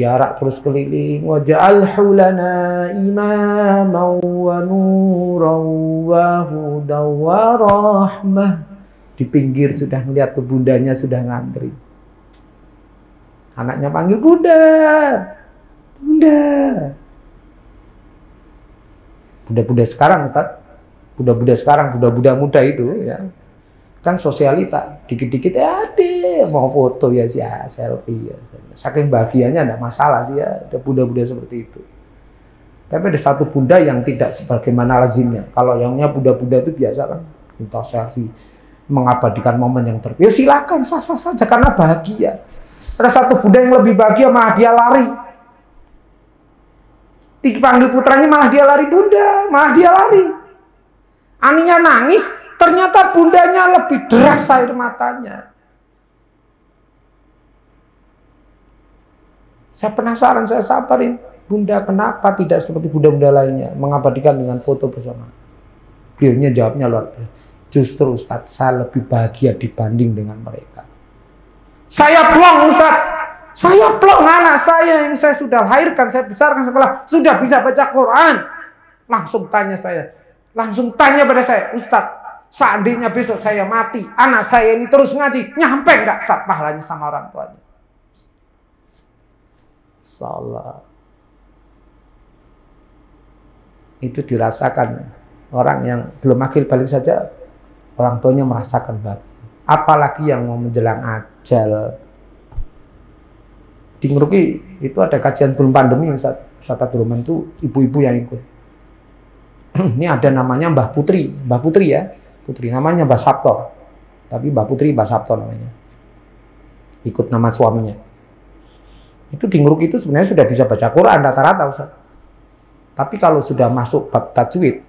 diarak terus keliling. Waj'alhu lana imaman wa nuran wa hudan wa rahmah. Di pinggir sudah melihat bundanya sudah ngantri. Anaknya panggil, Bunda, Bunda. Bunda-bunda sekarang, Ustaz. Bunda-bunda sekarang, bunda-bunda muda itu ya. Kan sosialita, dikit-dikit ya deh mau foto ya sih, ya, selfie ya. Saking bahagianya enggak masalah sih ya, ada bunda-bunda seperti itu. Tapi ada satu bunda yang tidak sebagaimana lazimnya. Kalau yangnya bunda-bunda itu biasa kan minta selfie, mengabadikan momen yang terbaik. Ya silakan, sah-sah saja karena bahagia. Ada satu bunda yang lebih bahagia malah dia lari. Dipanggil putranya malah dia lari, Bunda, malah dia lari. Aninya nangis, ternyata bundanya lebih deras air matanya. Saya penasaran, saya sabarin. Bunda kenapa tidak seperti bunda-bunda lainnya mengabadikan dengan foto bersama? Beliaunya jawabnya luar biasa. Justru Ustadz, saya lebih bahagia dibanding dengan mereka. Saya plong Ustadz. Saya plong, anak saya yang saya sudah lahirkan, saya besarkan sekolah, sudah bisa baca Quran. Langsung tanya pada saya, Ustadz, seandainya besok saya mati, anak saya ini terus ngaji, nyampe nggak Ustadz pahalanya sama orang tuanya? Salah. Itu dirasakan orang yang belum akil balik saja, orang tuanya merasakan bahagia. Apalagi yang mau menjelang ajal. Di Ngeruki itu ada kajian belum pandemi, Ustaz Abdul Rahman itu ibu-ibu yang ikut. Ini ada namanya Mbah Putri ya, Putri namanya Mbah Sabto, tapi Mbah Putri Mbah Sabto namanya. Ikut nama suaminya. Itu di Ngeruki itu sebenarnya sudah bisa baca Quran rata-rata, Ustaz. Tapi kalau sudah masuk bab tajwid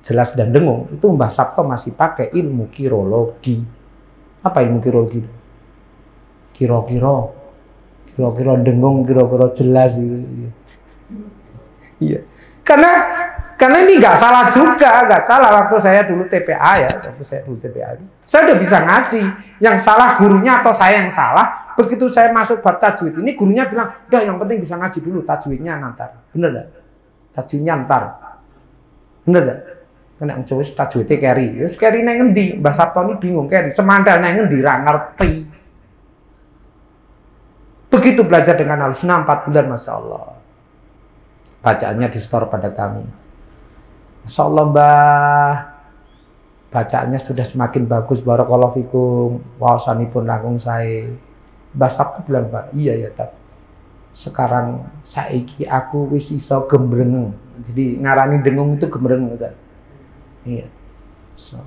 jelas dan dengung, itu Mbah Sabto masih pakai ilmu kirologi. Apa ilmu kirologi itu? Kira-kira dengung, kira-kira jelas gitu. Iya. Karena ini nggak salah juga, nggak salah waktu saya dulu TPA ya, saya udah bisa ngaji. Yang salah gurunya atau saya yang salah? Begitu saya masuk bab tajwid, ini gurunya bilang, udah yang penting bisa ngaji dulu, tajwidnya nanti. Bener nggak? Tajwidnya ntar. Bener nggak? Kena coba tajwidnya carry. Terus carry nang ngendi? Mbah Sabto ini bingung carry. Semandal nang ngendi ra ngerti. Begitu belajar dengan Al-Sunnah 4 bulan, Masya Allah. Bacaannya di store pada kami. Masya Allah, Mbah. Bacaannya sudah semakin bagus. Barakallahu fikum. Wawasanipun langkung saya. Mbah Sabtu bilang, Mbak, iya ya, tapi sekarang saiki aku wis iso gembrengeng. Jadi ngarani dengung itu gembrengeng, kan? Iya. So.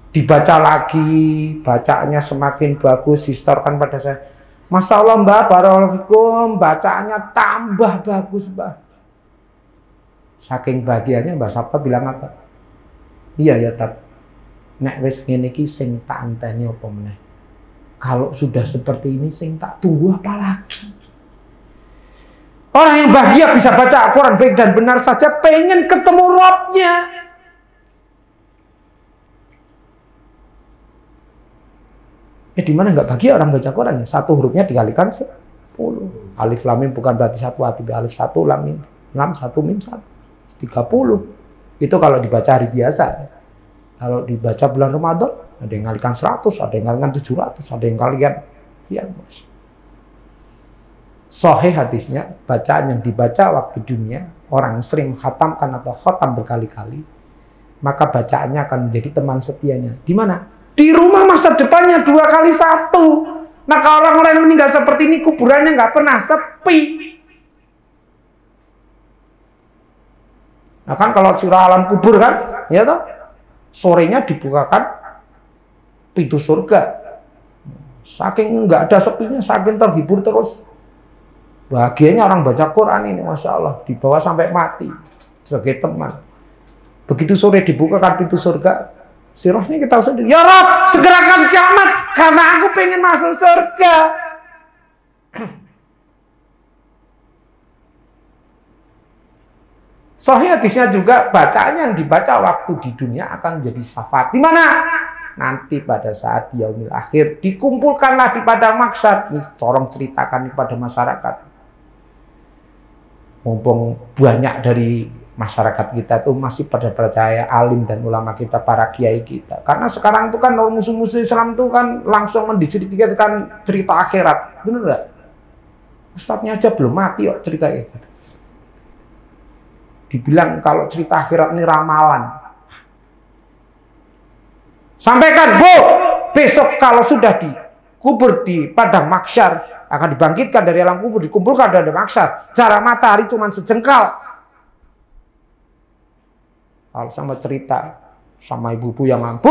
Dibaca lagi, bacaannya semakin bagus, distorkan pada saya. Masya Allah, Mbak, barakallahu, bacaannya tambah bagus, Mbak. Saking bahagianya Mbak Sabta bilang apa? Iya ya, Tat. Nek wis ngene iki sing tak anteni apa meneh. Kalau sudah seperti ini sing tak tunggu apa lagi? Orang yang bahagia bisa baca Al-Quran baik dan benar saja, pengen ketemu Rabbnya. Di mana nggak bahagia orang baca Quran ya? Satu hurufnya dikalikan 10. Alif lam mim bukan berarti satu hati, alif satu lam mim, lam satu mim satu, 30. Itu kalau dibaca hari biasa. Kalau dibaca bulan Ramadan, ada yang ngalikan 100, ada yang ngalikan 700, ada yang ngalikan sekian. Sahih hadisnya, bacaan yang dibaca waktu dunia, orang sering khatamkan atau khatam berkali-kali, maka bacaannya akan menjadi teman setianya. Di mana? Di rumah masa depannya 2 kali 1. Nah, kalau orang lain meninggal seperti ini, kuburannya nggak pernah sepi. Nah kan kalau surah alam kubur kan, ya toh, sorenya dibukakan pintu surga. Saking nggak ada sepinya, saking terhibur terus. Bahagianya orang baca Quran ini, Masya Allah, dibawa sampai mati sebagai teman. Begitu sore dibukakan pintu surga, sirahnya kita sendiri, ya Rabb, segerakan kiamat karena aku pengen masuk surga. Sahih hadisnya juga, bacaan yang dibaca waktu di dunia akan menjadi syafaat. Di mana? Nanti pada saat yaumil akhir dikumpulkanlah di padang mahsyar. Ini corong ceritakan kepada masyarakat. Mumpung banyak dari masyarakat kita tuh masih pada percaya alim dan ulama kita, para kiai kita. Karena sekarang tuh kan musuh-musuh Islam tuh kan langsung mendiskusikan cerita akhirat, bener nggak? Ustadznya aja belum mati kok cerita kayak gitu. Dibilang kalau cerita akhirat ini ramalan. Sampaikan, Bu, besok kalau sudah dikubur di padang mahsyar akan dibangkitkan dari alam kubur, dikumpulkan dari mahsyar. Jarak matahari cuma sejengkal. Kalau sama cerita sama ibu-ibu yang mampu,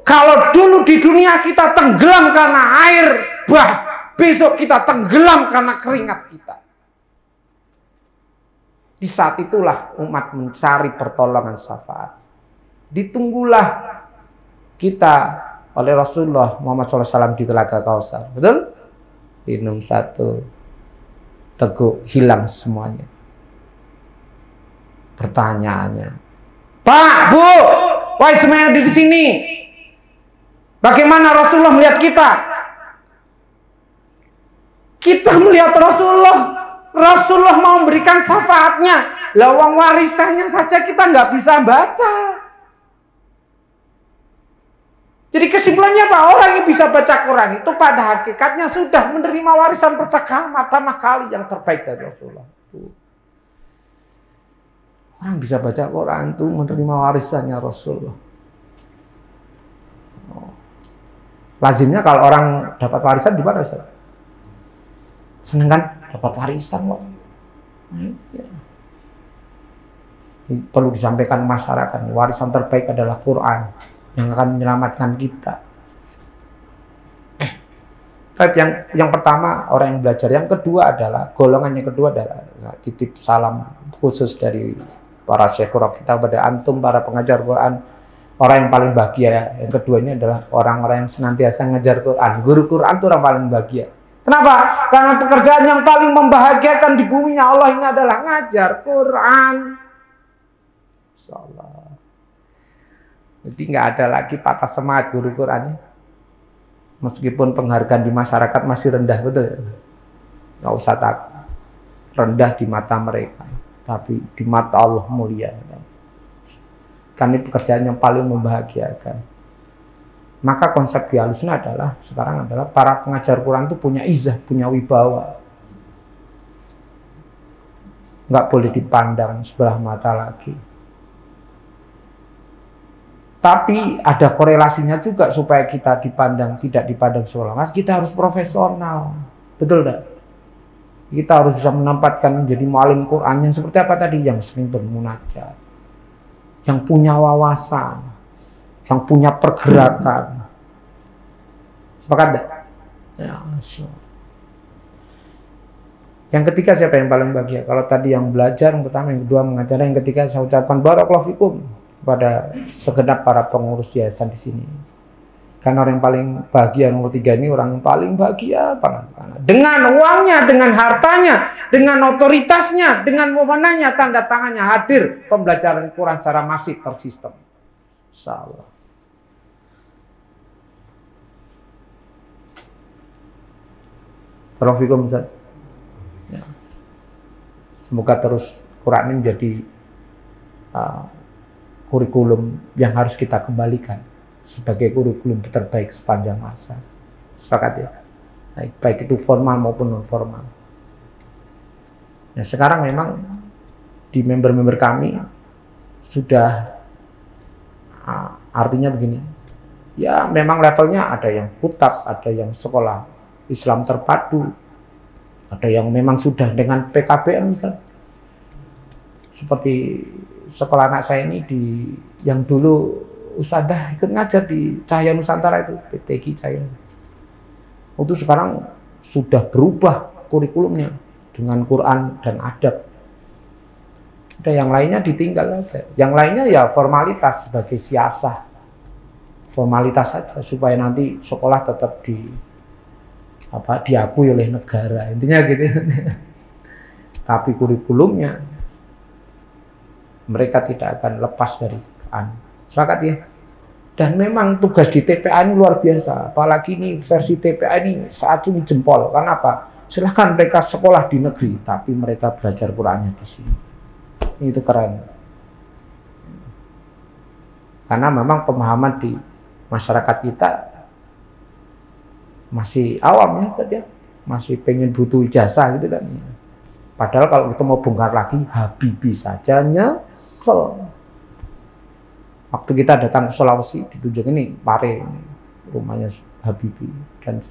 kalau dulu di dunia kita tenggelam karena air bah, besok kita tenggelam karena keringat kita. Di saat itulah umat mencari pertolongan syafaat. Ditunggulah kita oleh Rasulullah Muhammad SAW di Telaga Kausar, betul? Minum satu teguk, hilang semuanya. Pertanyaannya, Pak, Bu, wahai semua yang ada di sini, bagaimana Rasulullah melihat kita? Kita melihat Rasulullah. Rasulullah mau memberikan syafaatnya. Lawang warisannya saja kita nggak bisa baca. Jadi kesimpulannya apa? Orang yang bisa baca Quran itu pada hakikatnya sudah menerima warisan pertama kali yang terbaik dari Rasulullah. Orang bisa baca Quran itu menerima warisannya Rasulullah. Lazimnya kalau orang dapat warisan di mana? Seneng kan? Dapat warisan loh. Ya. Perlu disampaikan masyarakat, warisan terbaik adalah Quran yang akan menyelamatkan kita. Yang pertama orang yang belajar, yang kedua adalah golongan yang kedua adalah titip salam khusus dari para syekhurah kita pada antum para pengajar Quran, orang yang paling bahagia. Yang keduanya adalah orang-orang yang senantiasa ngajar Quran. Guru Quran itu orang paling bahagia. Kenapa? Karena pekerjaan yang paling membahagiakan di bumi Allah ini adalah ngajar Quran. Insyaallah. Jadi nggak ada lagi patah semangat guru Qurannya. Meskipun penghargaan di masyarakat masih rendah, betul. Nggak usah takut. Rendah di mata mereka, tapi di mata Allah mulia. Karena pekerjaan yang paling membahagiakan. Maka konsep di Ahlussunnah adalah sekarang adalah para pengajar Quran itu punya izah, punya wibawa. Nggak boleh dipandang sebelah mata lagi. Tapi ada korelasinya juga supaya kita tidak dipandang sebelah mata. Kita harus profesional, betul tak? Kita harus bisa menempatkan menjadi mualim Quran yang seperti apa tadi, yang sering bermunajat, yang punya wawasan, yang punya pergerakan. Sepakat tak? Ya, yang ketiga siapa yang paling bahagia? Kalau tadi yang belajar, yang pertama, yang kedua mengajar, yang ketiga saya ucapkan barakallahu fikum kepada segenap para pengurus yayasan di sini. Karena orang yang paling bahagia nomor 3 ini orang yang paling bahagia banget. Dengan uangnya, dengan hartanya, dengan otoritasnya, dengan wewenangnya, tanda tangannya hadir pembelajaran Quran secara masif tersistem. Insyaallah. Assalamualaikum Ustaz. Ya. Semoga terus Quran ini menjadi kurikulum yang harus kita kembalikan sebagai kurikulum terbaik sepanjang masa. Sepakat ya? Baik itu formal maupun non formal. Nah, sekarang memang di member-member kami sudah artinya begini. Ya memang levelnya ada yang hutab, ada yang sekolah Islam terpadu, ada yang memang sudah dengan PKBM misalnya. Seperti sekolah anak saya ini yang dulu Ustadzah ikut ngajar di Cahaya Nusantara itu, PTG Cahaya. Itu sekarang sudah berubah kurikulumnya dengan Quran dan adab. Ada yang lainnya ditinggal aja. Yang lainnya ya formalitas sebagai siasah. Formalitas saja supaya nanti sekolah tetap diakui oleh negara. Intinya gitu. Tapi kurikulumnya mereka tidak akan lepas dari Quran. Sepakat ya? Dan memang tugas di TPA ini luar biasa. Apalagi ini versi TPA ini saat ini jempol. Karena apa? silahkan mereka sekolah di negeri, tapi mereka belajar Qurannya di sini. Itu keren. Karena memang pemahaman di masyarakat kita masih awam ya Ustaz ya, masih pengen butuh ijazah gitu kan. Padahal kalau kita mau bongkar lagi, Habibie saja nyesel. Waktu kita datang ke Sulawesi, ditunjuk ini Pare, rumahnya Habibie, dan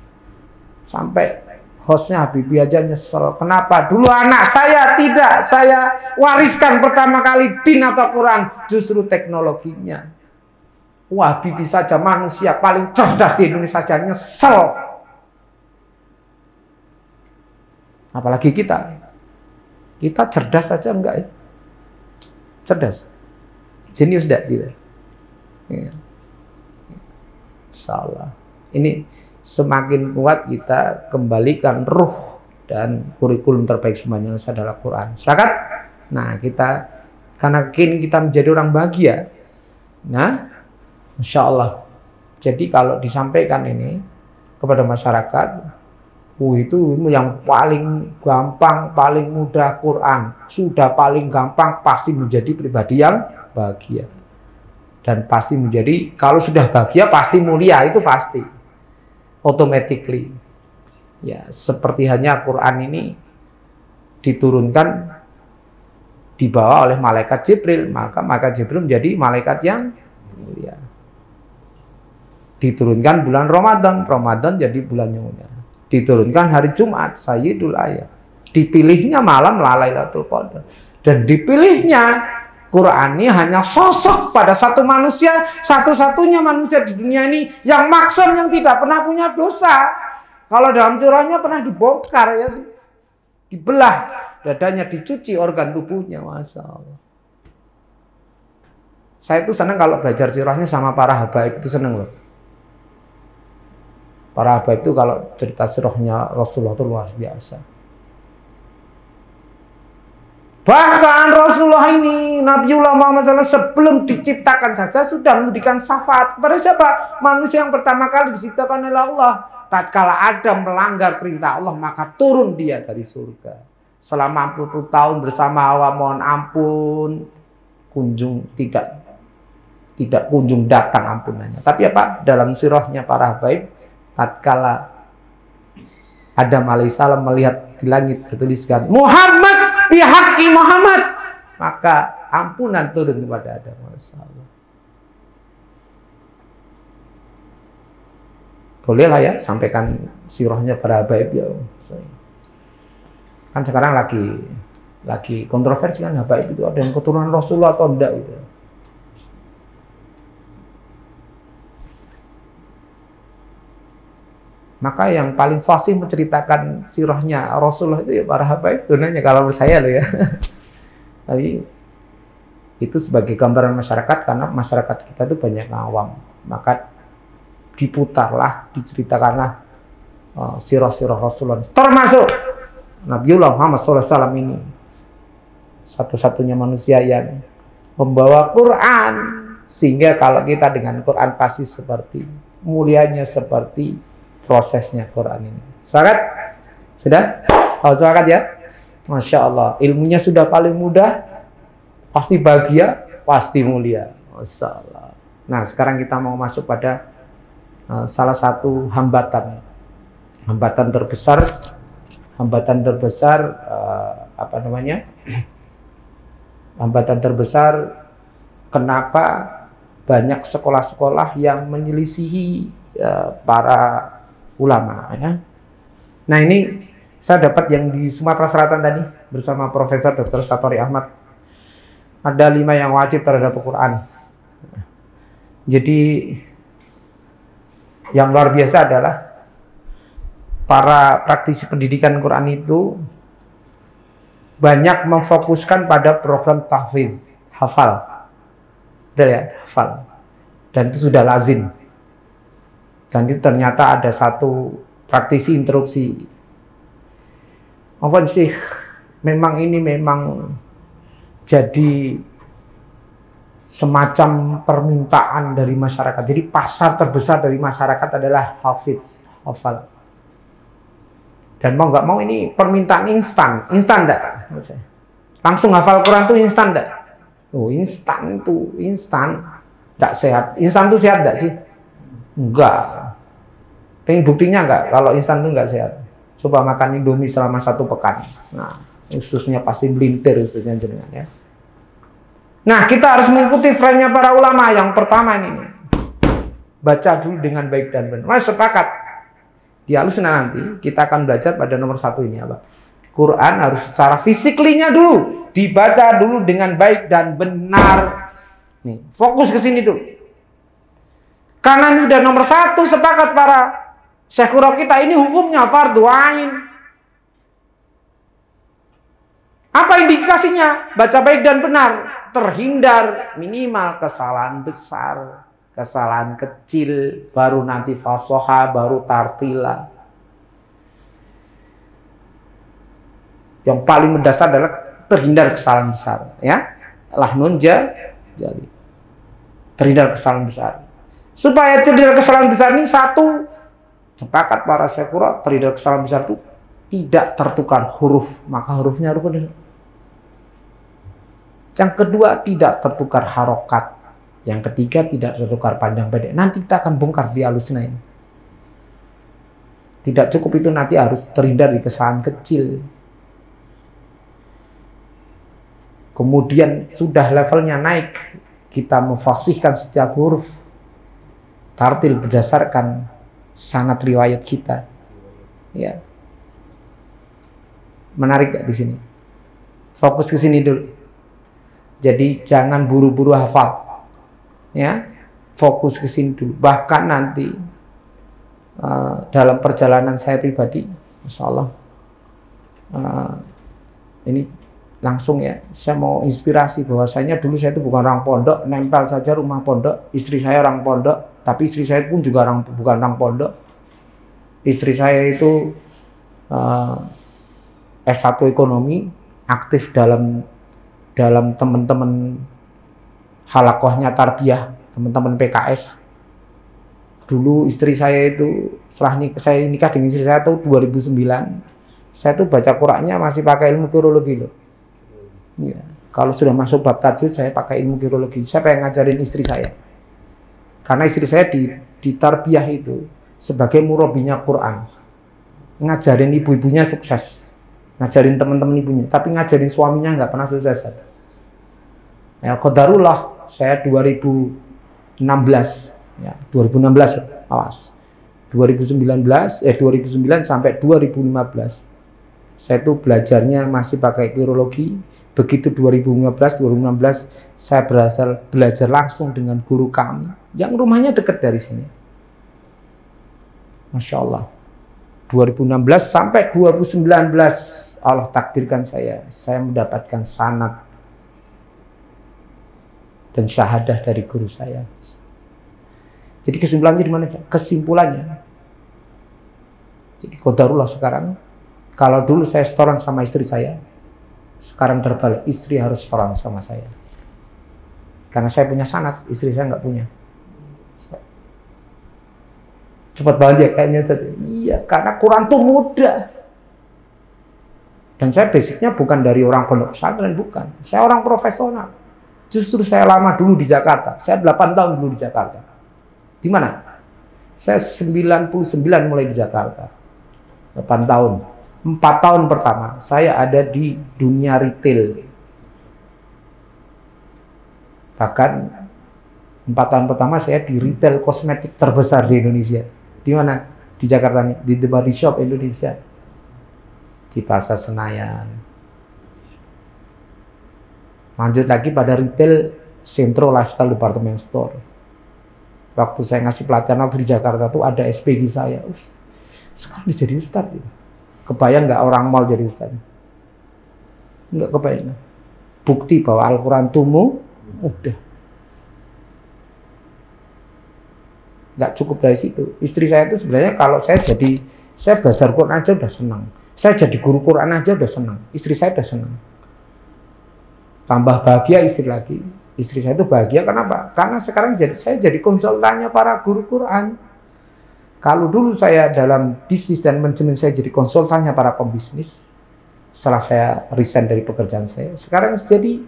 sampai hostnya Habibie aja nyesel. Kenapa? Dulu anak saya tidak saya wariskan pertama kali din atau Quran, justru teknologinya. Wah, Habibie saja manusia paling cerdas di Indonesia saja nyesel. Apalagi kita. Kita cerdas saja enggak ya? Cerdas. Jenius enggak kita? Ya. Salah. Ini semakin kuat kita kembalikan ruh dan kurikulum terbaik semuanya adalah Quran. Sepakat? Nah, kita karena kini kita menjadi orang bahagia. Nah, insya Allah. Jadi kalau disampaikan ini kepada masyarakat, itu yang paling gampang, paling mudah Quran. Sudah paling gampang pasti menjadi pribadi yang bahagia. Dan pasti menjadi, kalau sudah bahagia pasti mulia, itu pasti. Automatically. Ya, seperti hanya Quran ini diturunkan, dibawa oleh malaikat Jibril, maka Jibril menjadi malaikat yang mulia. Diturunkan bulan Ramadan jadi bulan yang mulia. Diturunkan hari Jumat, Sayyidul Ayat. Dipilihnya malam Lailatul Qadar. Dan dipilihnya Quran ini hanya sosok pada satu manusia, satu-satunya manusia di dunia ini yang maksum, yang tidak pernah punya dosa. Kalau dalam surahnya pernah dibongkar ya, dibelah dadanya, dicuci organ tubuhnya, Masya Allah. Saya itu senang kalau belajar sirahnya sama para habaib, itu senang loh. Para habaib itu kalau cerita sirahnya Rasulullah itu luar biasa. Bahkan Rasulullah ini, Nabiullah Muhammad SAW sebelum diciptakan saja sudah memberikan syafaat kepada siapa? Manusia yang pertama kali diciptakan oleh Allah. Tatkala Adam melanggar perintah Allah, maka turun dia dari surga. Selama 40 tahun bersama Hawa, mohon ampun, tidak kunjung datang ampunannya. Tapi apa? Dalam sirahnya para habaib, tatkala Adam alaihissalam melihat di langit bertuliskan Muhammad bihaqi Muhammad, maka ampunan turun kepada Adam. Masalah. Bolehlah ya sampaikan sirahnya para habaib ya. Kan sekarang lagi kontroversi kan, habaib itu ada yang keturunan Rasulullah atau enggak gitu. Maka yang paling fasih menceritakan sirahnya Rasulullah itu ya para habaib sebenarnya, kalau menurut saya loh ya. Tapi itu sebagai gambaran masyarakat, karena masyarakat kita itu banyak awam. Maka diputarlah, diceritakanlah sirah-sirah Rasulullah. Termasuk Nabiullah Muhammad SAW ini satu-satunya manusia yang membawa Quran, sehingga kalau kita dengan Quran pasti seperti mulianya, seperti prosesnya Quran ini. Sepakat? Sudah? Oh, sepakat ya? Masya Allah. Ilmunya sudah paling mudah, pasti bahagia, pasti mulia. Masya Allah. Nah, sekarang kita mau masuk pada salah satu hambatan. Hambatan terbesar apa namanya? Hambatan terbesar kenapa banyak sekolah-sekolah yang menyelisihi para ulama ya. Nah, ini saya dapat yang di Sumatera Selatan tadi bersama Profesor Dr. Satori Ahmad. Ada 5 yang wajib terhadap Al-Quran. Jadi yang luar biasa adalah para praktisi pendidikan Quran itu banyak memfokuskan pada program tahfidz, hafal. Betul ya, hafal. Dan itu sudah lazim. Dan itu ternyata ada satu praktisi interupsi. Apa sih? Memang ini memang jadi semacam permintaan dari masyarakat. Jadi pasar terbesar dari masyarakat adalah hafal. Dan mau nggak mau ini permintaan instan enggak? Langsung hafal Quran tuh instan enggak? Oh, instan tuh, instan. Enggak sehat. Instan tuh sehat enggak sih? Enggak. Pengen buktinya enggak kalau instan tuh enggak sehat? Coba makan Indomie selama 1 pekan. Nah, ususnya pasti melintir ususnya jenengan ya. Nah, kita harus mengikuti frame-nya para ulama. Yang pertama ini, baca dulu dengan baik dan benar. Mas sepakat. Di Ahlussunnah nanti kita akan belajar pada nomor 1 ini apa? Quran harus secara fisiklinya dulu dibaca dulu dengan baik dan benar. Nih, fokus ke sini dulu. Karena ini sudah nomor 1 sepakat para syekh kita ini hukumnya fardhu ain. Apa indikasinya? Baca baik dan benar, terhindar minimal kesalahan besar. Kesalahan kecil, baru nanti fasoha, baru tartila. Yang paling mendasar adalah terhindar kesalahan besar, ya. Lahnun jadi terhindar kesalahan besar. Supaya terhindar kesalahan besar ini 1, sepakat para sekura, terhindar kesalahan besar itu tidak tertukar huruf, maka hurufnya harus benar. Yang kedua, tidak tertukar harokat. Yang ketiga, tidak tertukar panjang pendek. Nanti kita akan bongkar di Ahlussunnah ini. Tidak cukup itu, nanti harus terhindar di kesalahan kecil. Kemudian sudah levelnya naik, kita memfasihkan setiap huruf. Tartil berdasarkan sanad riwayat kita. Ya. Menarik gak di sini? Fokus ke sini dulu. Jadi jangan buru-buru hafal. Ya, fokus ke sini dulu. Bahkan nanti dalam perjalanan saya pribadi, Masya Allah, ini langsung ya, saya mau inspirasi bahwasanya dulu saya itu bukan orang pondok, nempel saja rumah pondok. Istri saya orang pondok, tapi istri saya pun juga bukan orang pondok. Istri saya itu S1 ekonomi, aktif dalam teman-teman halakohnya tarbiyah, teman-teman PKS. Dulu istri saya itu, setelah saya nikah dengan istri saya itu 2009, saya tuh baca Qurannya masih pakai ilmu kirologi loh. Ya, kalau sudah masuk bab tajwid saya pakai ilmu kirologi. Saya pengen ngajarin istri saya. Karena istri saya di tarbiyah itu sebagai murabinya Quran. Ngajarin ibu-ibunya sukses. Ngajarin teman-teman ibunya, tapi ngajarin suaminya nggak pernah sukses. Ya, qadarullah. Saya 2016 ya, 2016 awas. 2009 sampai 2015. Saya tuh belajarnya masih pakai kirologi. Begitu 2015 saya belajar langsung dengan guru kami yang rumahnya dekat dari sini. Masya Allah. 2016 sampai 2019 Allah takdirkan saya mendapatkan sanad dan syahadah dari guru saya. Jadi kesimpulannya di mana? Kesimpulannya, jadi qadarullah sekarang, kalau dulu saya setoran sama istri saya, sekarang terbalik, istri harus setoran sama saya. Karena saya punya sanad, istri saya nggak punya. Cepat banget ya kayaknya tadi. Iya, karena Quran tuh mudah. Dan saya basicnya bukan dari orang pondok pesantren, bukan. Saya orang profesional. Justru saya lama dulu di Jakarta. Saya 8 tahun dulu di Jakarta. Di mana? Saya 99 mulai di Jakarta. 8 tahun. 4 tahun pertama saya ada di dunia retail. Bahkan 4 tahun pertama saya di retail kosmetik terbesar di Indonesia. Di mana? Di Jakarta nih, di The Body Shop Indonesia. Di Pasar Senayan. Lanjut lagi pada retail Centro Lifestyle Department Store. Waktu saya ngasih pelatihan waktu di Jakarta tuh ada SPG saya. Sekarang dia jadi ustadz. Ya. Kebayang nggak orang mal jadi ustadz? Nggak kebayang. Bukti bahwa Al-Quran tumu udah. Nggak cukup dari situ. Istri saya itu sebenarnya kalau saya belajar Quran aja udah senang. Saya jadi guru Quran aja udah senang. Istri saya udah senang. Tambah bahagia istri lagi. Istri saya itu bahagia kenapa? Karena sekarang saya jadi konsultannya para guru Quran. Kalau dulu saya dalam bisnis dan manajemen, saya jadi konsultannya para pembisnis. Setelah saya resign dari pekerjaan saya, sekarang jadi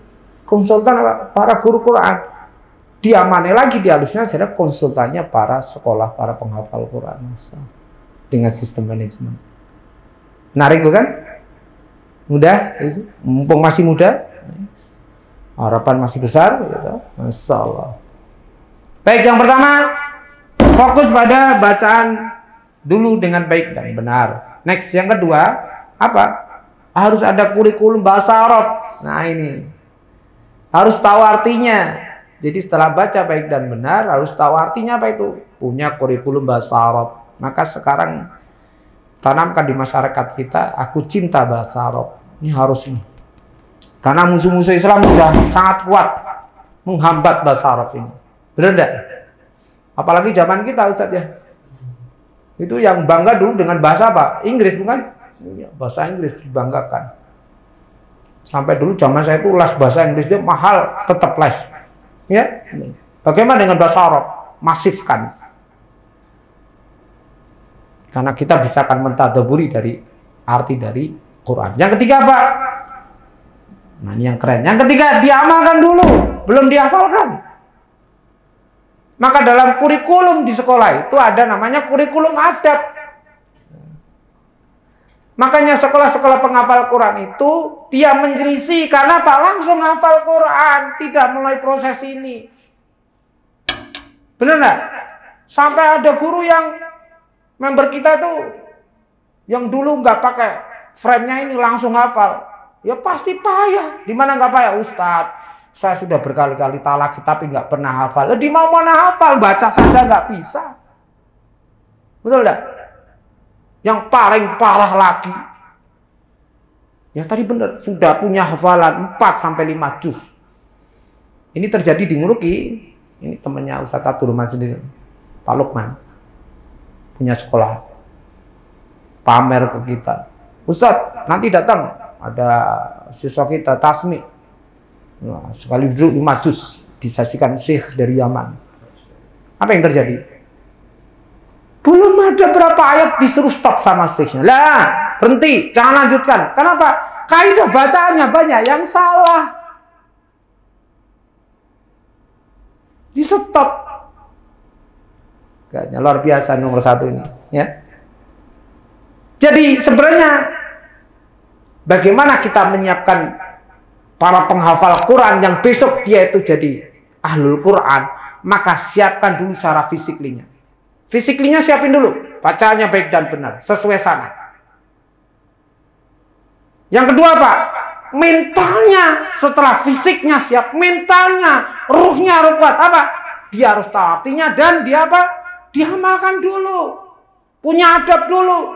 konsultan para guru Quran. Diamanai lagi di halusnya adalah konsultannya para sekolah, para penghafal Quran dengan sistem manajemen. Menarik bukan? Mudah, mumpung masih muda, harapan masih besar, gitu. Masya Allah. Baik, yang pertama, fokus pada bacaan dulu dengan baik dan benar. Next, yang kedua, apa? Harus ada kurikulum bahasa Arab. Nah ini, harus tahu artinya. Jadi setelah baca baik dan benar, harus tahu artinya apa itu? Punya kurikulum bahasa Arab. Maka sekarang tanamkan di masyarakat kita, aku cinta bahasa Arab. Ini harus ini. Karena musuh-musuh Islam sudah sangat kuat menghambat bahasa Arab ini. Benar enggak? Apalagi zaman kita, Ustaz ya. Itu yang bangga dulu dengan bahasa apa? Inggris bukan? Bahasa Inggris dibanggakan. Sampai dulu zaman saya itu les bahasa Inggrisnya mahal, tetap les. Ya. Bagaimana dengan bahasa Arab? Masifkan. Karena kita bisa akan mentadaburi dari arti dari Quran. Yang ketiga apa? Nah ini yang keren. Yang ketiga, diamalkan dulu, belum dihafalkan. Maka dalam kurikulum di sekolah itu ada namanya kurikulum adab. Makanya sekolah-sekolah penghafal Quran itu dia menyelisih karena tak langsung hafal Quran, tidak mulai proses ini. Benar nggak? Sampai ada guru yang member kita tuh yang dulu nggak pakai frame-nya ini langsung hafal, ya pasti payah. Di mana nggak payah, Ustadz? Saya sudah berkali-kali talaki tapi nggak pernah hafal. Di mana hafal, baca saja nggak bisa. Betul nggak? Yang paling parah lagi, ya tadi benar, sudah punya hafalan 4-5 juz. Ini terjadi di Nguruki. Ini temannya Ustadz Abdul Rahman sendiri, Pak Lukman, punya sekolah. Pamer ke kita, Ustadz nanti datang ada siswa kita Tasmi, nah, sekali duduk 5 juz disaksikan Syekh dari Yaman. Apa yang terjadi? Belum ada berapa ayat disuruh stop sama Syekhnya. Lah, berhenti, jangan lanjutkan. Kenapa? Kaidah bacaannya banyak yang salah. Di stop. Kayaknya luar biasa nomor 1 ini, ya. Jadi sebenarnya bagaimana kita menyiapkan para penghafal Quran yang besok dia itu jadi ahlul Quran, maka siapkan dulu secara fisiklinya. Fisiklinya siapin dulu, bacaannya baik dan benar, sesuai sanad. Yang kedua Pak, mentalnya setelah fisiknya siap, mentalnya, ruhnya harus kuat. Apa? Dia harus tahu artinya dan dia apa? Diamalkan dulu, punya adab dulu.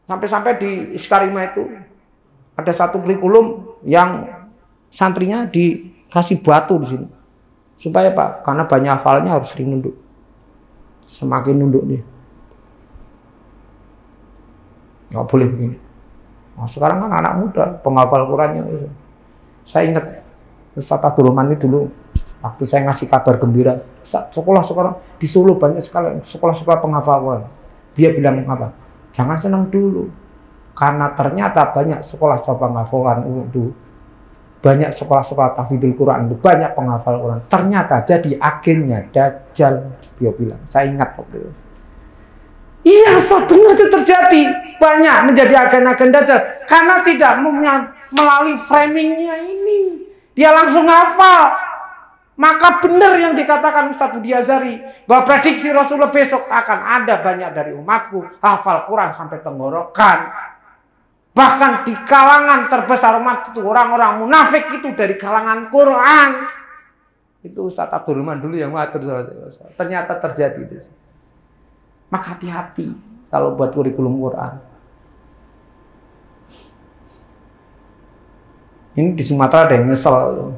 Sampai-sampai di Iskarima itu ada satu kurikulum yang santrinya dikasih batu di sini. Supaya Pak, karena banyak hafalnya harus sering nunduk. Semakin nunduk dia. Nggak boleh begini. Nah, sekarang kan anak muda, penghafal Qurannya. Saya ingat Ustadz Abdul Rahman ini dulu, waktu saya ngasih kabar gembira, sekolah-sekolah di Solo banyak sekali sekolah-sekolah penghafal Quran. Dia bilang apa? Jangan senang dulu. Karena ternyata banyak sekolah-sekolah penghafal Quran itu, banyak sekolah-sekolah tahfidzul Quran itu banyak penghafal Quran. Ternyata jadi agennya Dajjal, dia bilang. Saya ingat waktu itu. Iya, benar itu terjadi. Banyak menjadi agen-agen Dajjal karena tidak melalui framingnya ini. Dia langsung hafal. Maka benar yang dikatakan Ustaz Budi Azhari bahwa prediksi Rasulullah besok akan ada banyak dari umatku hafal Quran sampai tenggorokan. Bahkan di kalangan terbesar umat itu orang-orang munafik itu dari kalangan Quran. Itu Ustaz Abdul Rahman dulu yang ngatur. Ternyata terjadi itu. Maka hati-hati kalau buat kurikulum Quran. Ini di Sumatera ada yang nyesel.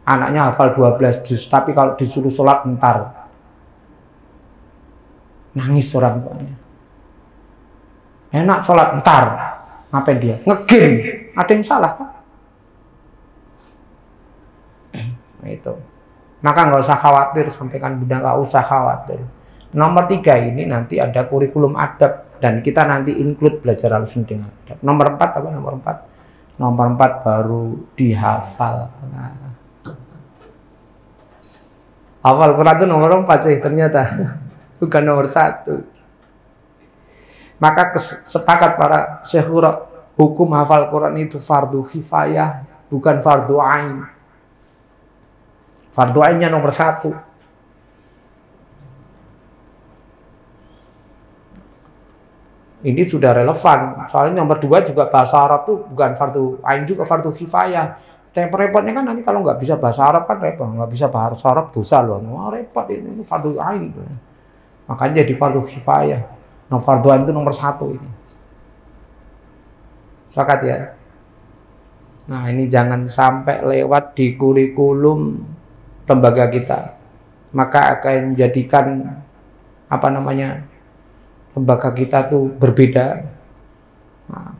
Anaknya hafal 12 juz, tapi kalau disuruh sholat ntar nangis orang tuanya. Enak sholat ntar. Ngapain dia? Ngegame. Ada yang salah kan? Nah, itu. Maka nggak usah khawatir, sampaikan Bunda, nggak usah khawatir. Nomor 3 ini nanti ada kurikulum adab, dan kita nanti include belajar al-sunnah dengan adab. Nomor 4 apa? Nomor 4 baru dihafal. Nah, hafal Quran itu nomor 4 sih ternyata, bukan nomor 1. Maka sepakat para syekh hukum hafal Quran itu fardu kifayah, bukan fardu ain. Fardu ainnya nomor 1. Ini sudah relevan. Soalnya nomor 2 juga bahasa Arab tuh bukan fardu ain juga fardu kifayah. Repotnya kan nanti kalau nggak bisa bahasa Arab kan repot, nggak bisa bahasa Arab dosa loh. Wah, repot ini fardu ain. Makanya jadi fardu kifayah. Nah, fardu ain itu nomor 1 ini. Sepakat ya? Nah, ini jangan sampai lewat di kurikulum lembaga kita, maka akan menjadikan lembaga kita tuh berbeda. Nah,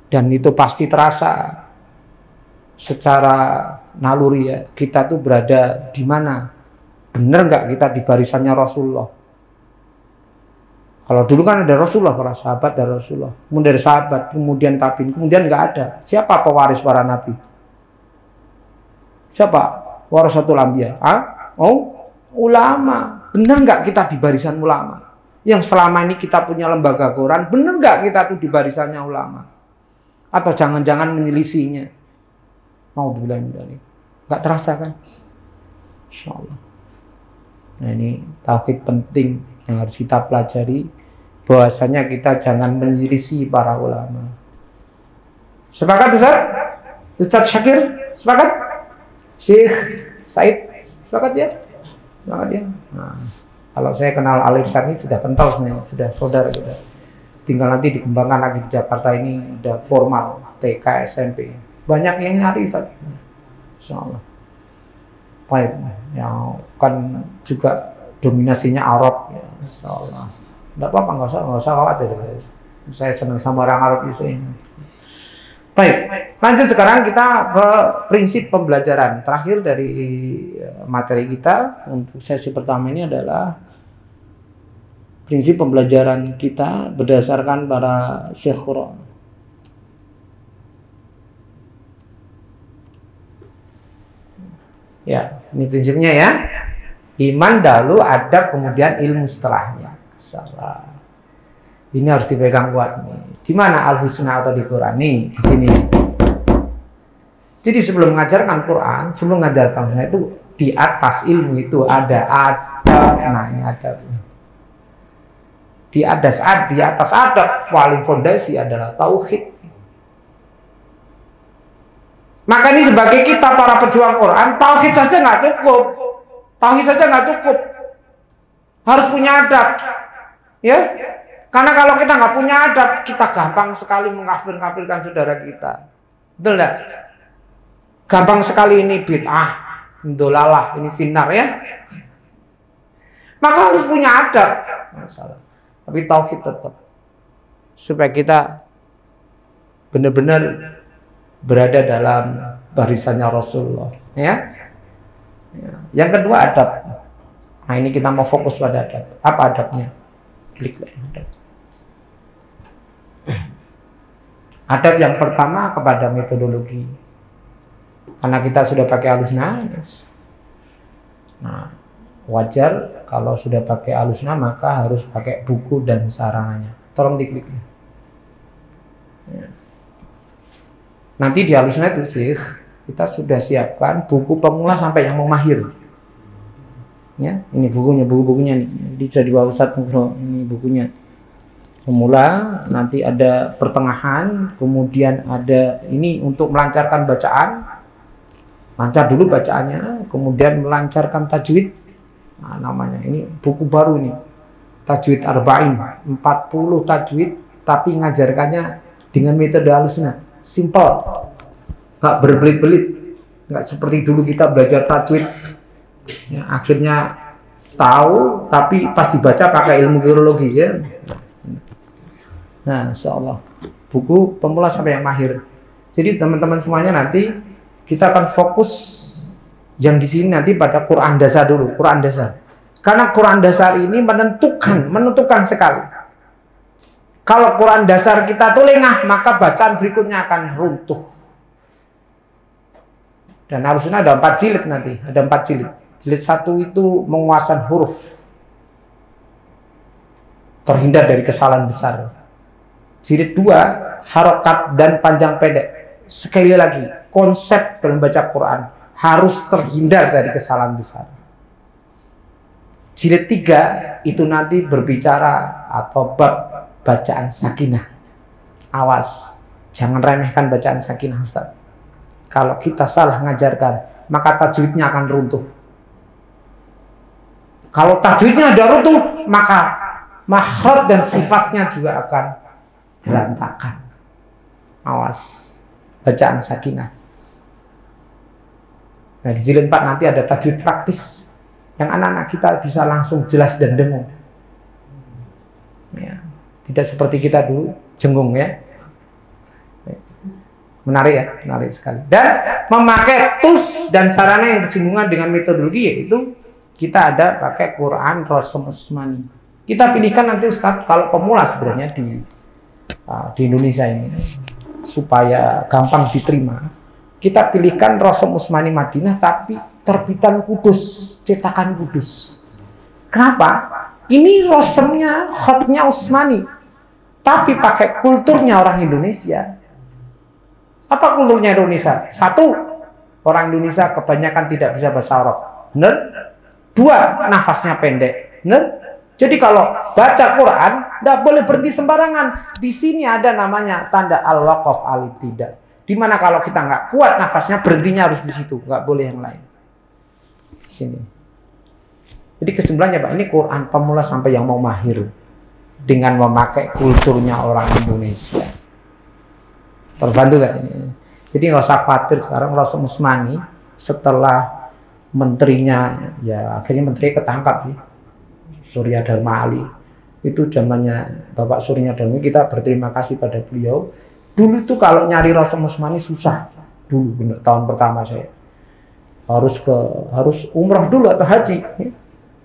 dan itu pasti terasa secara naluri ya, kita tuh berada di mana, bener nggak kita di barisannya Rasulullah. Kalau dulu kan ada Rasulullah, para sahabat dari Rasulullah, kemudian dari sahabat, kemudian tabiin, kemudian nggak ada. Siapa pewaris para nabi? Siapa? Warasatul anbiya. Ulama. Benar nggak kita di barisan ulama? Yang selama ini kita punya lembaga Quran, benar nggak kita tuh di barisannya ulama? Atau jangan-jangan menyelisihinya? Naudzubillah min dzalik. Nggak terasa kan? Insyaallah. Nah, ini tauhid penting yang harus kita pelajari, bahwasanya kita jangan menyelisih para ulama. Sepakat Ustaz? Ustaz Syakir? Sepakat? Syekh Said, sepakat ya? Sepakat ya? Nah, kalau saya kenal Alif Sani sudah kental sebenarnya, sudah saudara kita. Tinggal nanti dikembangkan lagi di Jakarta ini, ada formal, TK, SMP. Banyak yang nyari Ustaz. Insyaallah. Baik, yang kan juga dominasinya Arab ya, insyaallah. Enggak apa-apa, enggak usah khawatir. Saya senang sama orang Arab itu. Baik, lanjut sekarang kita ke prinsip pembelajaran. Terakhir dari materi kita untuk sesi pertama ini adalah prinsip pembelajaran kita berdasarkan para syekh Quran. Ya, ini prinsipnya ya. Iman dahulu, adab, kemudian ilmu setelahnya. Salah. Ini harus dipegang kuat nih. Di mana al-husna atau di Quran nih? Di sini. Jadi sebelum mengajarkan Quran, sebelum mengajarkan Quran itu di atas ilmu itu ada adab. Nah, ini adab. Di atas adab paling fondasi adalah tauhid. Maka ini sebagai kita para pejuang Quran, tauhid saja nggak cukup. Tauhid saja nggak cukup. Harus punya adab. Ya? Karena kalau kita nggak punya adab, kita gampang sekali mengkafir-kafirkan saudara kita. Betul nggak? Gampang sekali ini bid'ah, dolalah, ini finar ya. Maka harus punya adab. Masalah. Tapi tauhid tetap. Supaya kita benar-benar berada dalam barisannya Rasulullah. Ya. Yang kedua adab. Nah, ini kita mau fokus pada adab. Apa adabnya? Klik adab. Adab yang pertama kepada metodologi. Karena kita sudah pakai al-husna. Nah, wajar kalau sudah pakai al-husna maka harus pakai buku dan sarananya. Tolong diklik. Ya. Nanti di al-husna itu sih kita sudah siapkan buku pemula sampai yang mau mahir. Ya, ini buku-bukunya nih. Jadi sudah di bawah Ustaz Nugroho, ini bukunya. Pemula, nanti ada pertengahan, kemudian ada ini untuk melancarkan bacaan. Lancar dulu bacaannya, kemudian melancarkan tajwid. Nah, namanya ini buku baru nih. Tajwid Arba'in, 40 tajwid tapi ngajarkannya dengan metode al-husna. Simple. Enggak berbelit-belit. Enggak seperti dulu kita belajar tajwid. Ya, akhirnya tahu tapi pas dibaca pakai ilmu geologi ya. Nah, insyaallah buku pemula sampai yang mahir. Jadi teman-teman semuanya nanti kita akan fokus Yang di sini nanti pada Quran dasar dulu, Quran dasar. Karena Quran dasar ini menentukan sekali. Kalau Quran dasar kita tuh lengah, maka bacaan berikutnya akan runtuh. Dan harusnya ada 4 jilid nanti, ada 4 jilid. Jilid 1 itu menguasai huruf, terhindar dari kesalahan besar. Jilid 2 harokat dan panjang pendek. Sekali lagi, konsep dalam baca Quran harus terhindar dari kesalahan besar. Jilid 3 itu nanti berbicara atau bab bacaan sakinah. Awas, jangan remehkan bacaan sakinah, Ustaz. Kalau kita salah ngajarkan, maka tajwidnya akan runtuh. Kalau tajwidnya ada runtuh, maka makhraj dan sifatnya juga akan berantakan. Awas, bacaan sakinah. Nah, di jilid 4 nanti ada tajwid praktis yang anak-anak kita bisa langsung jelas dan dengung. Ya, tidak seperti kita dulu jengung ya. Menarik ya, menarik sekali. Dan memakai tools dan sarana yang bersinggungan dengan metodologi, yaitu kita ada pakai Quran Rasm Usmani. Kita pilihkan nanti Ustadz, kalau pemula sebenarnya di Indonesia ini, supaya gampang diterima, kita pilihkan Rasm Usmani Madinah, tapi terbitan Kudus, cetakan Kudus. Kenapa? Ini rasmnya, khotnya Usmani, tapi pakai kulturnya orang Indonesia. Apa kulturnya Indonesia? 1, orang Indonesia kebanyakan tidak bisa bahasa Arab. Benar? 2, nafasnya pendek. Benar? Jadi kalau baca Quran, tidak boleh berhenti sembarangan. Di sini ada namanya tanda al-waqaf al-ibtida. Dimana kalau kita nggak kuat nafasnya, berhentinya harus di situ, nggak boleh yang lain. Di sini. Jadi kesimpulannya Pak, ini Quran pemula sampai yang mau mahir dengan memakai kulturnya orang Indonesia. Terbantu gak ini? Jadi nggak usah khawatir sekarang Rasm Usmani setelah menterinya, ya akhirnya menteri ketangkap sih, Surya Dharma Ali. Itu zamannya Bapak Surya Dharma, kita berterima kasih pada beliau. Dulu itu kalau nyari Rasm Usmani susah. Dulu bener, tahun pertama saya harus umrah dulu atau haji.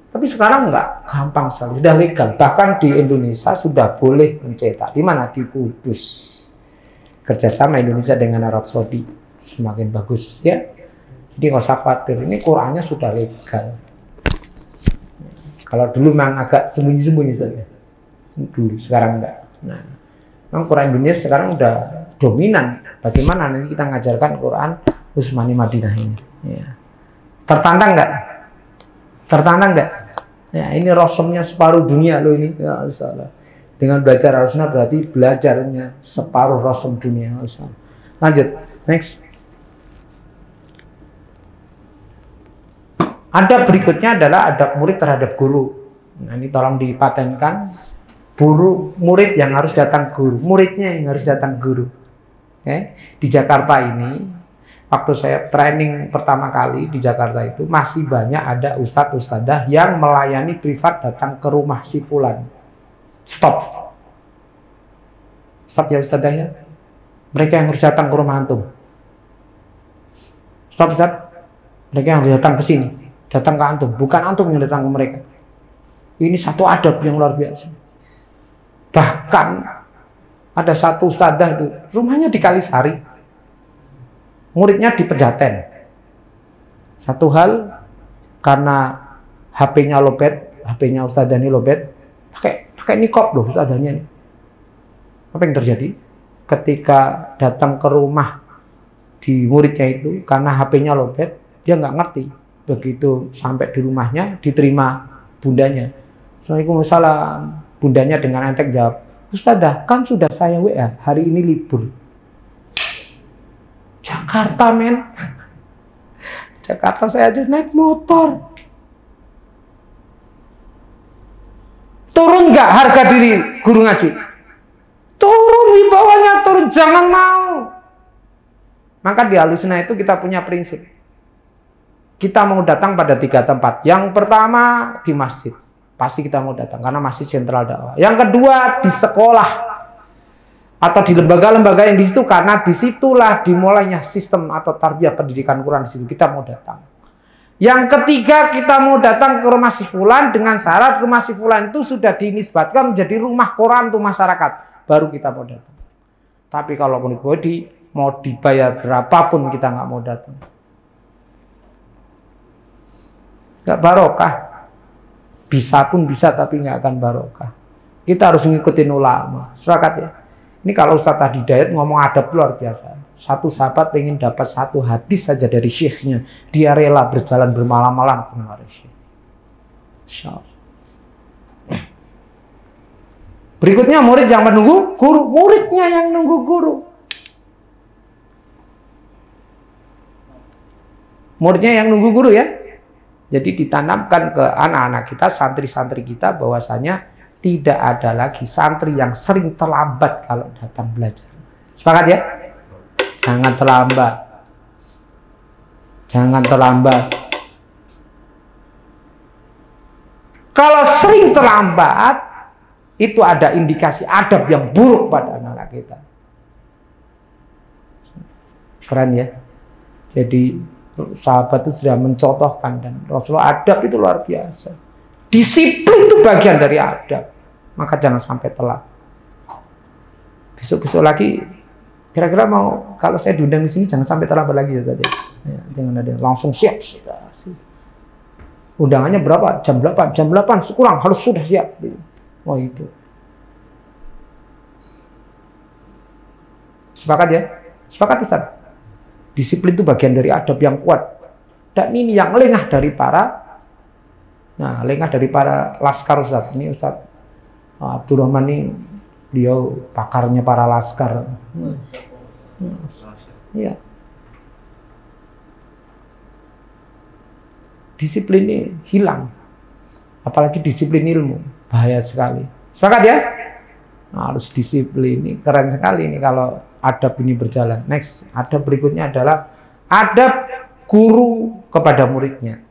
Tapi sekarang nggak, gampang sekali, sudah legal. Bahkan di Indonesia sudah boleh mencetak. Di mana? Di Kudus. Kerjasama Indonesia dengan Arab Saudi semakin bagus ya. Jadi nggak usah khawatir, ini Qurannya sudah legal. Kalau dulu memang agak sembunyi-sembunyi saja. Dulu, sekarang enggak. Nah, memang Quran Indonesia sekarang udah dominan. Bagaimana nanti kita ngajarkan Quran Usmani Madinah ini? Ya. Tertantang nggak? Tertantang nggak? Ya, ini rasmnya separuh dunia loh ini. Ya, salah. Dengan belajar Al-Sunnah berarti belajarnya separuh rasm dunia. Lanjut, next. Adab berikutnya adalah adab murid terhadap guru. Nah, ini tolong dipatenkan. Murid yang harus datang guru, muridnya yang harus datang guru. Di Jakarta ini, waktu saya training pertama kali di Jakarta itu, masih banyak ada ustadz-ustadzah yang melayani privat datang ke rumah si fulan. Stop ya ustadzah ya. Mereka yang harus datang ke rumah antum. Stop Ustadz. Mereka yang harus datang ke sini, datang ke antum, bukan antum yang datang ke mereka. Ini satu adab yang luar biasa. Bahkan ada satu ustadzah itu rumahnya di Kalisari, muridnya di Pejaten. Satu hal, karena HP-nya lobet, HP-nya ustadzah ini lobet, pakai niqab loh ustadzahnya ini. Apa yang terjadi? Ketika datang ke rumah di muridnya itu, karena HP-nya lobet, dia nggak ngerti. Begitu sampai di rumahnya, diterima bundanya. Assalamualaikum. Bundanya dengan enteng jawab, Ustadzah, kan sudah saya WA, hari ini libur. Jakarta men. Jakarta saya aja naik motor. Turun nggak harga diri guru ngaji? Turun, wibawanya turun, jangan mau. Maka di Ahlussunnah itu kita punya prinsip. Kita mau datang pada 3 tempat. Yang pertama di masjid. Pasti kita mau datang, karena masjid sentral dakwah. Yang kedua di sekolah. Atau di lembaga-lembaga yang di situ, karena disitulah dimulainya sistem atau tarbiyah pendidikan Quran di situ. Kita mau datang. Yang ketiga, kita mau datang ke rumah si fulan dengan syarat rumah si fulan itu sudah dinisbatkan menjadi rumah koran untuk masyarakat. Baru kita mau datang. Tapi kalau pribadi, mau dibayar berapapun kita nggak mau datang. Nggak barokah. Bisa pun bisa, tapi nggak akan barokah. Kita harus ngikutin ulama. Sepakat ya? Ini kalau Ustadz Hidayat ngomong adab luar biasa. Satu sahabat pengen dapat satu hadis saja dari syekhnya. Dia rela berjalan bermalam-malam ke rumah syekh. Insyaallah. Berikutnya murid yang menunggu guru. Muridnya yang nunggu guru. Muridnya yang nunggu guru ya. Jadi ditanamkan ke anak-anak kita, santri-santri kita bahwasanya tidak ada lagi santri yang sering terlambat kalau datang belajar. Sepakat ya? Jangan terlambat. Jangan terlambat. Kalau sering terlambat, itu ada indikasi adab yang buruk pada anak-anak kita. Keren ya? Jadi sahabat itu sudah mencontohkan, dan Rasulullah adab itu luar biasa. Disiplin itu bagian dari adab. Maka jangan sampai telat. Besok-besok lagi, kira-kira mau, kalau saya diundang di sini jangan sampai terlambat lagi ya tadi. Ya, jangan ada langsung siap. Undangannya berapa? Jam 8. Jam 8 sekurang harus sudah siap. Oh itu. Sepakat ya? Sepakat Ustaz? Disiplin itu bagian dari adab yang kuat. Dan ini yang lengah dari para laskar Ustaz. Ini Ustaz Abdurrahman ini, beliau pakarnya para laskar. Iya. Disiplin ini hilang. Apalagi disiplin ilmu. Bahaya sekali. Sepakat ya? Nah, harus disiplin. Ini keren sekali ini kalau adab ini berjalan. Next, adab berikutnya adalah adab guru kepada muridnya.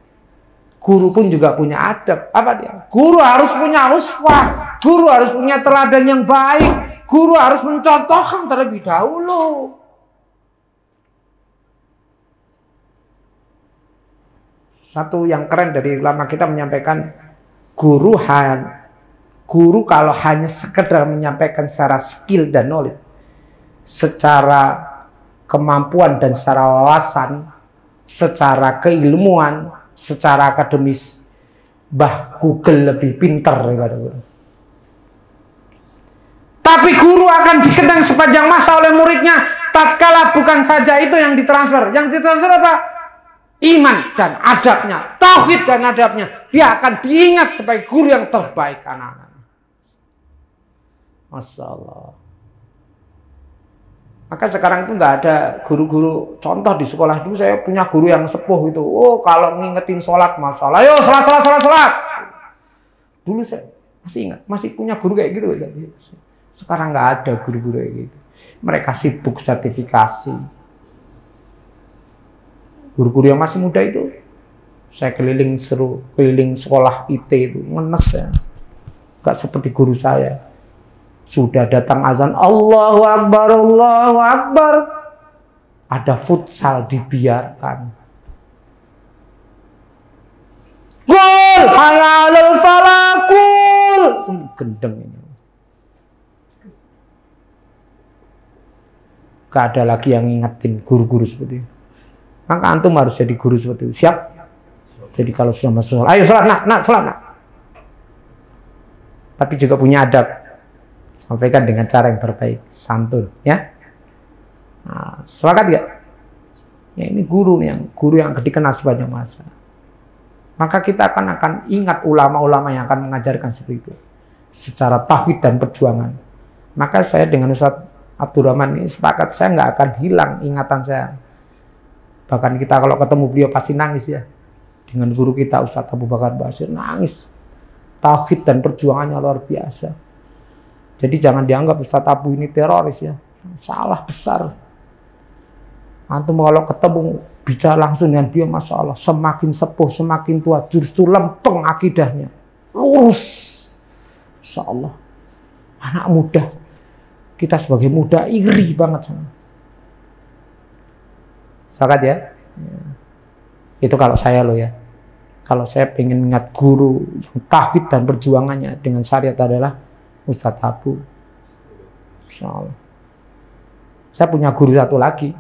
Guru pun juga punya adab. Apa dia? Guru harus punya uswah. Guru harus punya teladan yang baik. Guru harus mencontohkan terlebih dahulu. Satu yang keren dari ulama kita menyampaikan, guru kalau hanya sekedar menyampaikan secara skill dan knowledge, secara kemampuan dan secara wawasan, secara keilmuan, secara akademis, Google lebih pintar daripada guru. Tapi guru akan dikenang sepanjang masa oleh muridnya, tatkala bukan saja itu yang ditransfer. Yang ditransfer apa? Iman dan adabnya, tauhid dan adabnya. Dia akan diingat sebagai guru yang terbaik anak-anak. Masya Allah. Maka sekarang itu nggak ada guru-guru. Contoh di sekolah dulu saya punya guru yang sepuh itu. Oh, kalau ngingetin sholat masalah, ayo sholat. Dulu saya masih ingat, masih punya guru kayak gitu. Sekarang nggak ada guru-guru kayak gitu. Mereka sibuk sertifikasi. Guru-guru yang masih muda itu, saya keliling sekolah IT itu, ngenes ya. Nggak seperti guru saya. Sudah datang azan, Allahu Akbar, Allahu Akbar. Ada futsal dibiarkan. Gol, hayya 'alal falakul. Gendeng ini. Gak ada lagi yang ngingetin guru-guru seperti itu. Maka antum harus jadi guru seperti itu. Siap? Jadi kalau sudah masuk, ayo sholat nak, sholat nak. Tapi juga punya adab. Sampaikan dengan cara yang terbaik, santun, ya. Nah, sepakat gak? Ya ini guru yang dikenal sepanjang masa. Maka kita akan ingat ulama-ulama yang akan mengajarkan seperti itu, secara tauhid dan perjuangan. Maka saya dengan Ustadz Abdurrahman ini sepakat, saya nggak akan hilang ingatan saya. Bahkan kita kalau ketemu beliau pasti nangis ya. Dengan guru kita Ustadz Abu Bakar Basir, nangis. Tauhid dan perjuangannya luar biasa. Jadi jangan dianggap Ustadz Abu ini teroris ya. Salah besar. Antum kalau ketemu bicara langsung dengan beliau, Masya Allah, semakin sepuh, semakin tua, justru lempeng akidahnya. Lurus. Masya Allah. Anak muda. Kita sebagai muda iri banget sama. Sepakat ya? Itu kalau saya loh ya. Kalau saya pengen ingat guru yang tauhid dan perjuangannya dengan syariat adalah Ustadz Abu. Insyaallah. Saya punya guru satu lagi.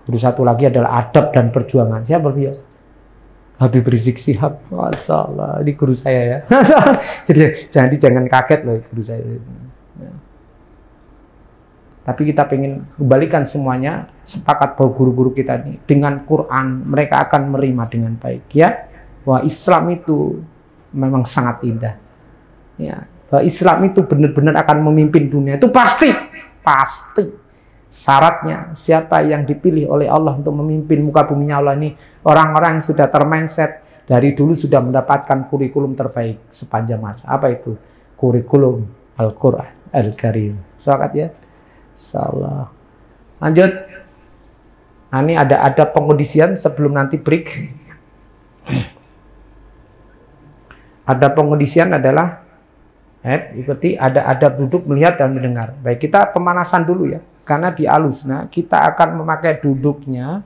Guru satu lagi adalah adab dan perjuangan. Siapa dia? Habib Rizik Syihab. Masyaallah, ini guru saya ya. Jadi jangan kaget loh guru saya. Tapi kita pengen kembalikan semuanya, sepakat bahwa guru-guru kita ini dengan Quran mereka akan menerima dengan baik ya. Bahwa Islam itu memang sangat indah. Ya, bahwa Islam itu benar-benar akan memimpin dunia itu pasti. Syaratnya siapa yang dipilih oleh Allah untuk memimpin muka bumi Allah ini orang-orang yang sudah termindset dari dulu sudah mendapatkan kurikulum terbaik sepanjang masa. Apa itu? Kurikulum Al-Quran Al-Karim. Sepakat ya? Insyaallah. Lanjut. Nah, ini ada pengkondisian sebelum nanti break. Ada pengkondisian adalah ikuti ada adab duduk, melihat dan mendengar. Baik, kita pemanasan dulu ya. Karena di alusna kita akan memakai duduknya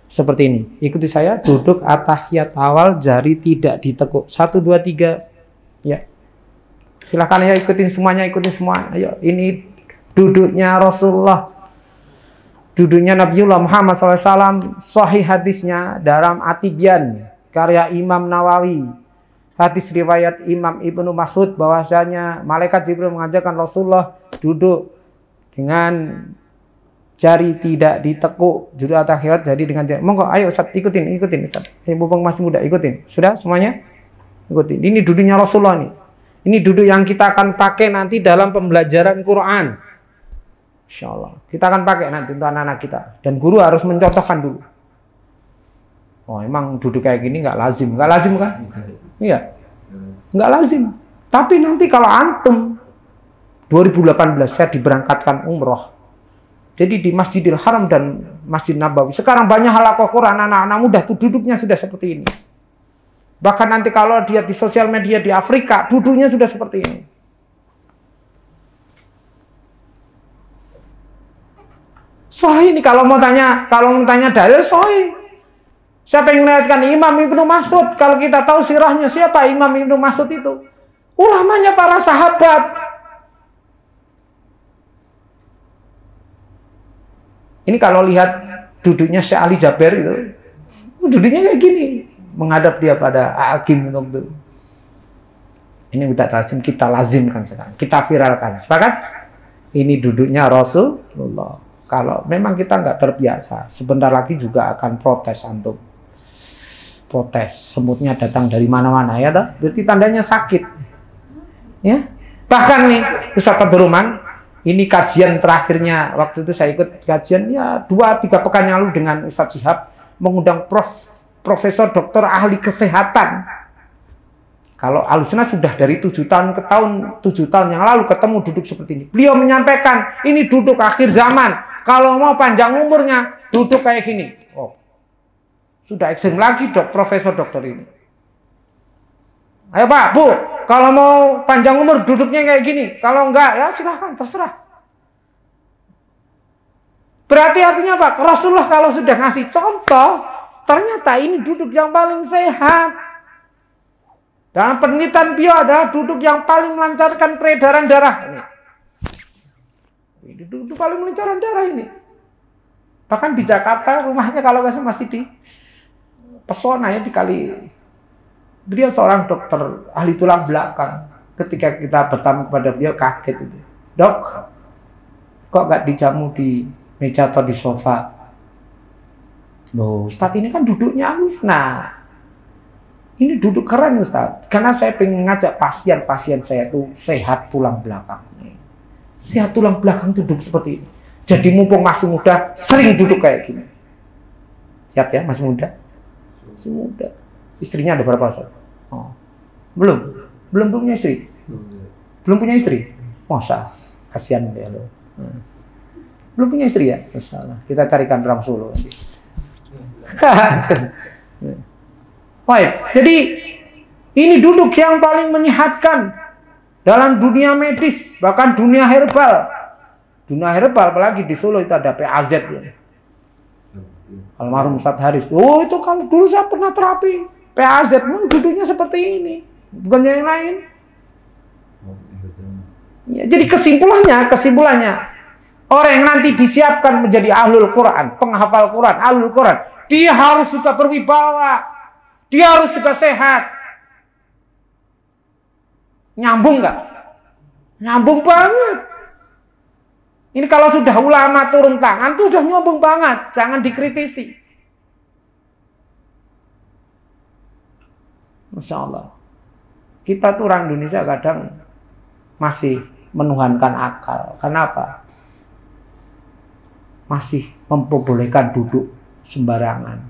seperti ini. Ikuti saya, duduk atahiyat awal jari tidak ditekuk. 1 2 3. Ya. Silakan ya, ikutin semuanya, ikutin semua. Ayo, ini duduknya Rasulullah, duduknya Nabiullah Muhammad SAW. Sahih hadisnya dalam At-Tibyan karya Imam Nawawi. Hadis riwayat Imam Ibnu Mas'ud bahwasanya malaikat Jibril mengajarkan Rasulullah duduk dengan jari tidak ditekuk, duduk atahiyat jadi dengan jari. Monggo, ayo Ustaz, ikutin Ustaz. Mumpung masih muda, ikutin. Sudah semuanya? Ikutin. Ini duduknya Rasulullah nih. Ini duduk yang kita akan pakai nanti dalam pembelajaran Quran. Insyaallah. Kita akan pakai nanti untuk anak-anak kita. Dan guru harus mencontohkan dulu. Oh, emang duduk kayak gini nggak lazim. Nggak lazim kan? Iya. Nggak lazim. Tapi nanti kalau antum 2018 saya diberangkatkan umroh. Jadi di Masjidil Haram dan Masjid Nabawi. Sekarang banyak halaqah Quran anak-anak muda tuh duduknya sudah seperti ini. Bahkan nanti kalau dia di sosial media di Afrika, duduknya sudah seperti ini. Sahih ini kalau mau tanya dalil sahih. Siapa yang meriwayatkan? Imam Ibnu Mas'ud. Kalau kita tahu sirahnya siapa Imam Ibnu Mas'ud itu? Ulamanya para sahabat. Ini kalau lihat duduknya Syekh Ali Jaber itu, duduknya kayak gini, menghadap dia pada hakim itu. Ini tidak lazim, kita lazimkan sekarang, kita viralkan. Sepakat? Ini duduknya Rasulullah. Kalau memang kita nggak terbiasa, sebentar lagi juga akan protes antum. Protes, semutnya datang dari mana-mana ya, toh? Berarti tandanya sakit. Ya. Bahkan nih, Ustaz Abdurrahman, ini kajian terakhirnya waktu itu saya ikut kajian ya 2-3 pekan yang lalu dengan Ustaz Syihab mengundang profesor doktor ahli kesehatan. Kalau Ahlussunnah sudah dari 7 tahun yang lalu ketemu duduk seperti ini. Beliau menyampaikan ini duduk akhir zaman. Kalau mau panjang umurnya, duduk kayak gini. Oh, sudah ekstrem lagi profesor dokter ini. Ayo Pak, Bu, kalau mau panjang umur duduknya kayak gini. Kalau enggak, ya silahkan, terserah. Berarti artinya Pak, Rasulullah kalau sudah ngasih contoh, ternyata ini duduk yang paling sehat. Dalam penelitian beliau adalah duduk yang paling melancarkan peredaran darah. Ini duduk paling melancarkan darah ini. Bahkan di Jakarta rumahnya kalau nggak masih di Pesona ya, di Kali. Beliau seorang dokter ahli tulang belakang. Ketika kita bertamu kepada beliau kaget itu. Dok, kok nggak dijamu di meja atau di sofa? Loh, Ustadz ini kan duduknya halus. Nah, ini duduk keren Ustadz. Karena saya pengen ngajak pasien-pasien saya tuh sehat tulang belakang. Sehat tulang belakang duduk seperti ini. Jadi mumpung masih muda, sering duduk kayak gini. Siap ya, masih muda? Masih muda. Istrinya ada berapa Ustaz? Oh. Belum punya istri. Belum punya istri. Masa, kasihan dia lo. Belum punya istri ya? Masalah. Kita carikan orang Solo nanti. Baik. Jadi ini duduk yang paling menyehatkan dalam dunia medis, bahkan dunia herbal. Dunia herbal apalagi di Solo itu ada PAZ ya. Almarhum Ustadz Haris. Oh, itu kalau dulu saya pernah terapi. PAZ duduknya seperti ini, bukan yang lain. Ya, jadi kesimpulannya, orang yang nanti disiapkan menjadi ahlul Quran, penghafal Quran, ahlul Quran, dia harus juga berwibawa, dia harus juga sehat. Nyambung nggak? Nyambung banget. Ini kalau sudah ulama turun tangan, tuh udah nyambung banget, jangan dikritisi. Masya Allah. Kita tuh orang Indonesia kadang masih menuhankan akal. Kenapa? Masih memperbolehkan duduk sembarangan.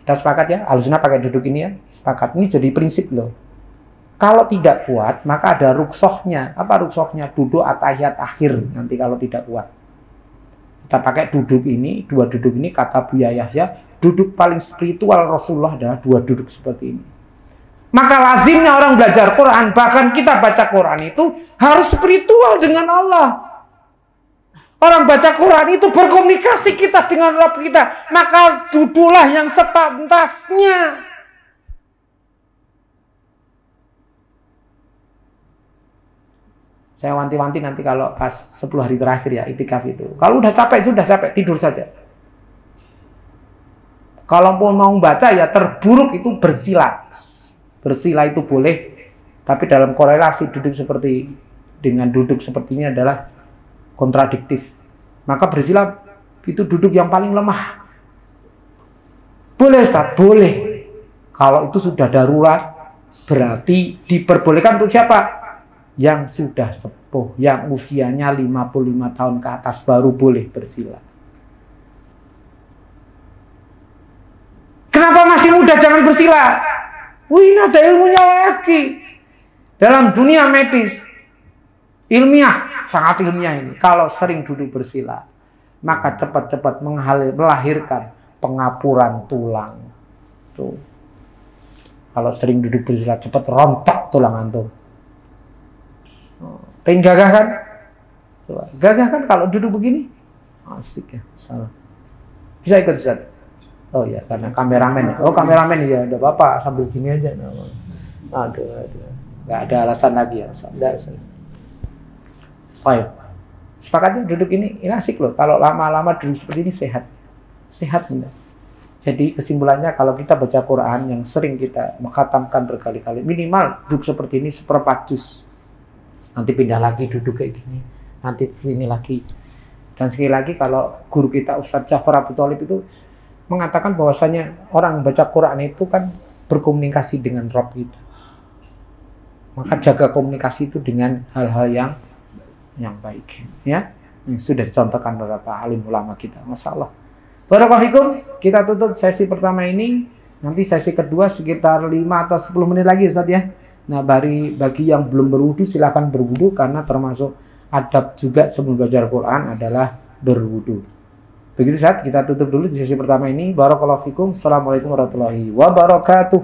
Kita sepakat ya, Ahlussunnah pakai duduk ini ya, sepakat. Ini jadi prinsip loh. Kalau tidak kuat, maka ada ruksohnya. Apa ruksohnya? Duduk atahiyat akhir nanti kalau tidak kuat. Kita pakai duduk ini, dua duduk ini, kata Buya Yahya, duduk paling spiritual Rasulullah adalah dua duduk seperti ini. Maka lazimnya orang belajar Quran, bahkan kita baca Quran itu harus spiritual dengan Allah. Orang baca Quran itu berkomunikasi kita dengan Rabb kita. Maka duduklah yang sepantasnya. Saya wanti-wanti nanti kalau pas 10 hari terakhir ya, itikaf itu. Kalau udah capek, sudah capek, tidur saja. Kalau mau baca ya terburuk itu bersila. Bersila itu boleh, tapi dalam korelasi duduk seperti dengan duduk seperti ini adalah kontradiktif. Maka bersila itu duduk yang paling lemah. Boleh Ustaz? Boleh. Kalau itu sudah darurat, berarti diperbolehkan untuk siapa? Yang sudah sepuh, yang usianya 55 tahun ke atas baru boleh bersila. Kenapa masih muda jangan bersila? Wih, ada ilmunya lagi. Dalam dunia medis, ilmiah, sangat ilmiah ini. Kalau sering duduk bersila, maka cepat-cepat melahirkan pengapuran tulang. Tuh. Kalau sering duduk bersila, cepat rontok tulang antum. Pengen gagah kan? Coba. Gagah kan kalau duduk begini? Asik ya. Salah. Bisa ikut Ustaz? Oh ya, karena kameramen. Oh kameramen ya, udah Bapak sambil gini aja. Aduh. Nggak ada alasan lagi ya. Baik. Sepakatnya duduk ini asik loh. Kalau lama-lama duduk seperti ini sehat. Sehat benar. Jadi kesimpulannya kalau kita baca Quran yang sering kita mengkhatamkan berkali-kali, minimal duduk seperti ini seperempat juz. Nanti pindah lagi duduk kayak gini. Nanti sini lagi. Dan sekali lagi kalau guru kita Ustadz Ja'far Abu Thalib itu mengatakan bahwasanya orang yang baca Quran itu kan berkomunikasi dengan Rabb kita. Maka jaga komunikasi itu dengan hal-hal yang baik, ya. Yang sudah dicontohkan beberapa alim ulama kita. Masya Allah. Barakallahu fikum. Kita tutup sesi pertama ini. Nanti sesi kedua sekitar 5 atau 10 menit lagi Ustaz ya. Nah, bagi yang belum berwudu silakan berwudu karena termasuk adab juga sebelum belajar Quran adalah berwudu. Begitu saat kita tutup dulu di sesi pertama ini. Barakallahu fikum. Assalamualaikum warahmatullahi wabarakatuh.